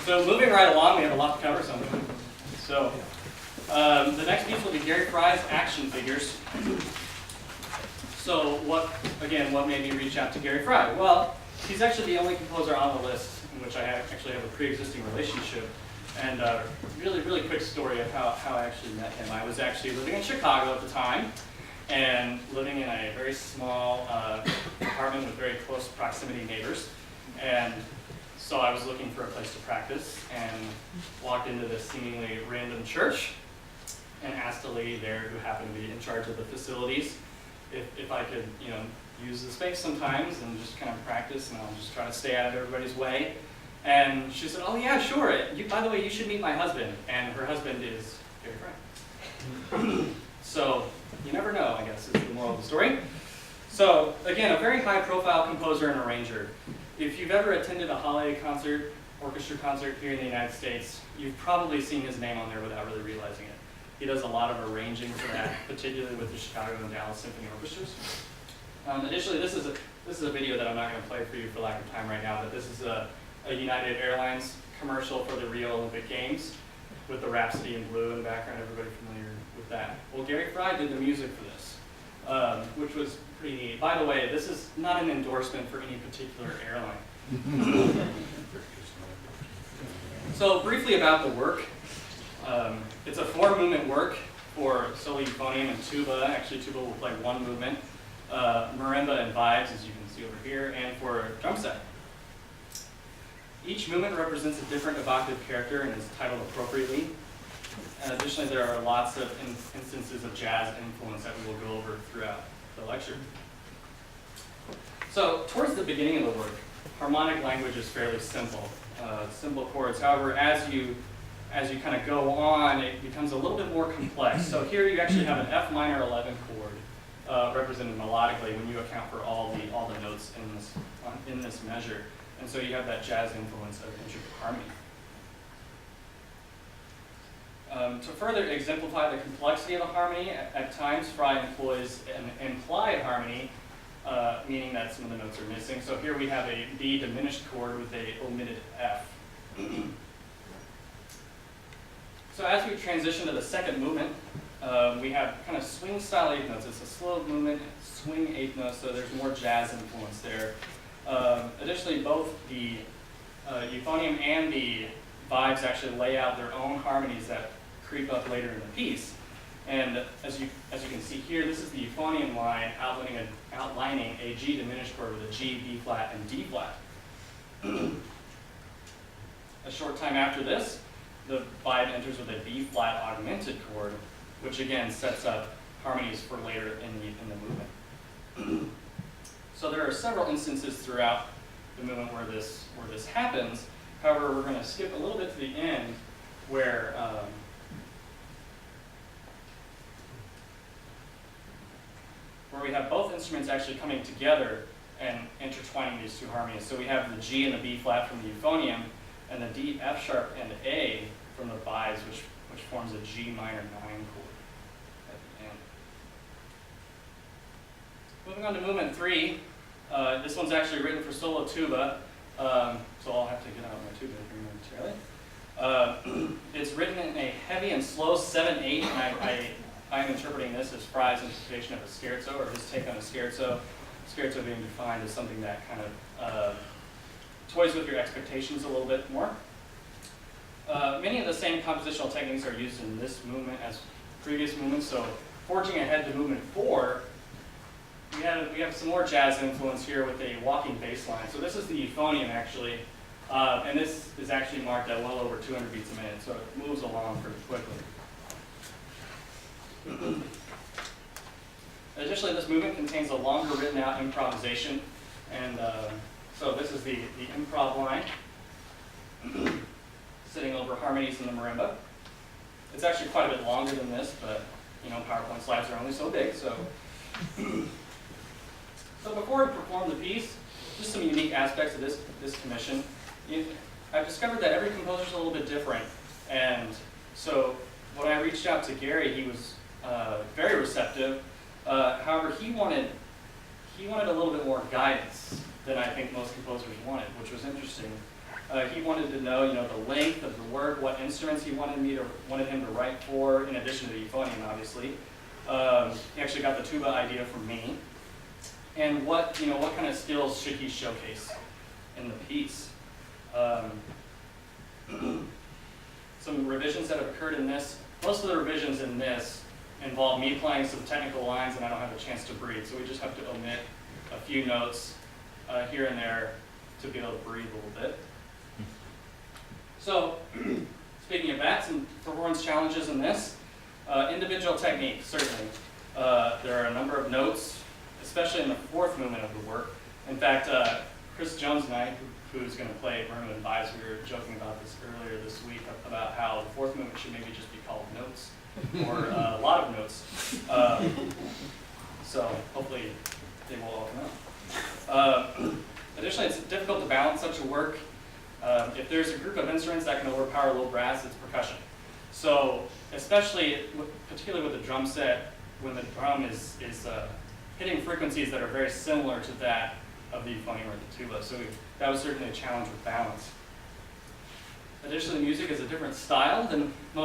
So moving right along, we have a lot to cover. So the next piece will be Gary Fry's action figures. So what made me reach out to Gary Fry? Well, he's actually the only composer on the list in which I actually have a pre-existing relationship. And really quick story of how I actually met him. I was actually living in Chicago at the time, and living in a very small apartment with very close proximity neighbors. And so I was looking for a place to practice and walked into this seemingly random church and asked a lady there who happened to be in charge of the facilities if I could, use the space sometimes and just kind of practice, and I'll just try to stay out of everybody's way. And she said, "Oh yeah, sure. By the way, you should meet my husband." And her husband is Gary Fry. So you never know, I guess, is the moral of the story. So again, a very high-profile composer and arranger. If you've ever attended a holiday concert, orchestra concert here in the United States, you've probably seen his name on there without really realizing it. He does a lot of arranging for that, particularly with the Chicago and Dallas Symphony Orchestras. Additionally, this is a video that I'm not going to play for you for lack of time right now, but this is a United Airlines commercial for the Rio Olympic Games with the Rhapsody in Blue in the background. Everybody familiar with that? Well, Gary Fry did the music for this, which was pretty neat. By the way, this is not an endorsement for any particular airline. So briefly about the work. It's a 4-movement work for solo euphonium and tuba. Actually, tuba will play 1 movement. Marimba and vibes, as you can see over here, and for drum set. Each movement represents a different evocative character and is titled appropriately. And additionally, there are lots of instances of jazz influence that we will go over throughout the lecture. So, towards the beginning of the work, harmonic language is fairly simple. Simple chords. However, as you kind of go on, it becomes a little bit more complex. So here you actually have an F minor 11 chord represented melodically when you account for all the notes in this measure. And so you have that jazz influence of intricate harmony. To further exemplify the complexity of a harmony, at times Fry employs an implied harmony, meaning that some of the notes are missing. So here we have a B diminished chord with a omitted F. So as we transition to the second movement, we have kind of swing style eighth notes. It's a slow movement, swing eighth notes, so there's more jazz influence there. Additionally, both the euphonium and the vibes actually lay out their own harmonies that creep up later in the piece. And as you can see here, this is the euphonium line outlining a G diminished chord with a G, B flat, and D flat. A short time after this, the vibe enters with a B flat augmented chord, which again sets up harmonies for later in the movement. So there are several instances throughout the movement where this happens. However, we're going to skip a little bit to the end where we have both instruments actually coming together and intertwining these two harmonies. So we have the G and the B flat from the euphonium, and the D, F sharp, and A from the vibes, which forms a G minor 9 chord at the end. Moving on to movement 3, this one's actually written for solo tuba, so I'll have to get out my tuba momentarily. It's written in a heavy and slow 7/8, and I'm interpreting this as Fry's interpretation of a scherzo, or his take on a scherzo. Scherzo being defined as something that kind of toys with your expectations a little bit more. Many of the same compositional techniques are used in this movement as previous movements. So forging ahead to movement 4, we have some more jazz influence here with a walking bass line. So this is the euphonium actually, and this is actually marked at well over 200 beats a minute, so it moves along pretty quickly. Additionally, this movement contains a longer written out improvisation, and so this is the improv line, sitting over harmonies in the marimba. It's actually quite a bit longer than this, but PowerPoint slides are only so big. So before we perform the piece, just some unique aspects of this commission. I've discovered that every composer is a little bit different, and so when I reached out to Gary, he was very receptive. However, he wanted a little bit more guidance than I think most composers wanted, which was interesting. He wanted to know, the length of the work, what instruments he wanted him to write for, in addition to the euphonium, obviously. He actually got the tuba idea from me. And what kind of skills should he showcase in the piece? Some revisions that have occurred in this. Most of the revisions in this involve me playing some technical lines and I don't have a chance to breathe. So we just have to omit a few notes here and there to be able to breathe a little bit. So, speaking of that, some performance challenges in this. Individual technique, certainly. There are a number of notes, especially in the fourth movement of the work. In fact, Chris Jones and I, who's going to play Merman 5, we were joking about this earlier this week about how the fourth movement should maybe just be called notes, or a lot of notes. So hopefully they will all come out. Additionally, it's difficult to balance such a work. If there's a group of instruments that can overpower low brass, it's percussion. So especially, particularly with the drum set, when the drum is hitting frequencies that are very similar to that of the euphonium or the tuba. So that was certainly a challenge with balance. Additionally, music is a different style than most